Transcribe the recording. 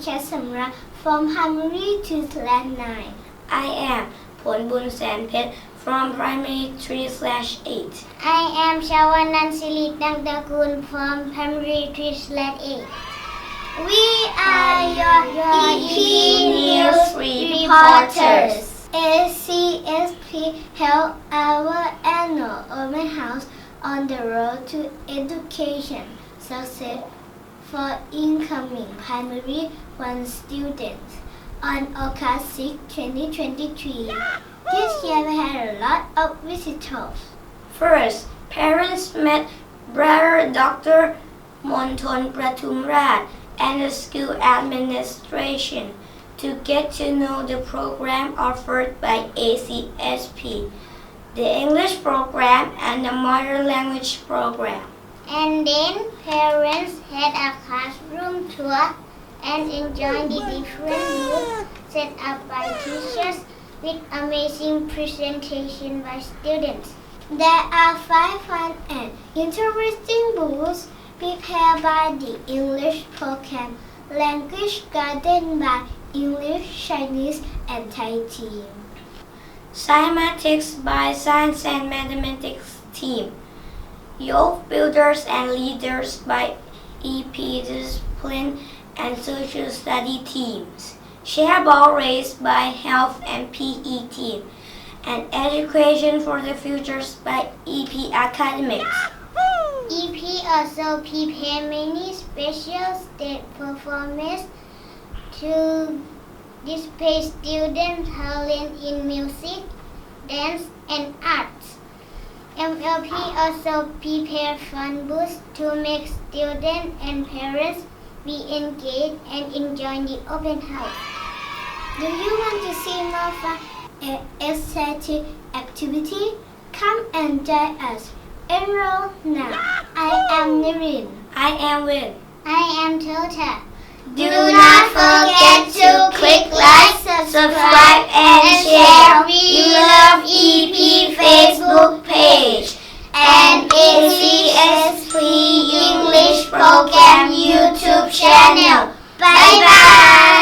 Chasamra from primary to class 9. I am Phonbun Sanpet from primary 3/8. I am Shawanan Silit Dangdakun from primary 3/8. We are your EP News reporters. ACSP held our annual open house on the road to education success for incoming primary 1 students on August 6, 2023. This year we had a lot of visitors. First, parents met Brother Dr. Monton Pratumrat and the school administration to get to know the program offered by ACSP, the English program and the modern language program. And then parents had a classroom tour and enjoyed the different booths set up by teachers with amazing presentation by students. There are 5 fun and interesting booths prepared by the English program, Language Garden by English, Chinese and Thai team. Cymatics by Science and Mathematics team. Youth Builders and Leaders by EP Discipline and Social Study teams. Chairball Race by Health and PE team. And Education for the Futures by EP Academics. EP also prepared many special stage performances to display student talent in music, dance and arts. MLP also prepared fun booths to make students and parents be engaged and enjoy the open house. Do you want to see more fun and exciting activity? Come and join us. Enroll now. I am Nirin. I am Win. I am Tota. Do not forget to click like, subscribe and share. We love EP Facebook page and ACSP English Program YouTube channel. Bye bye.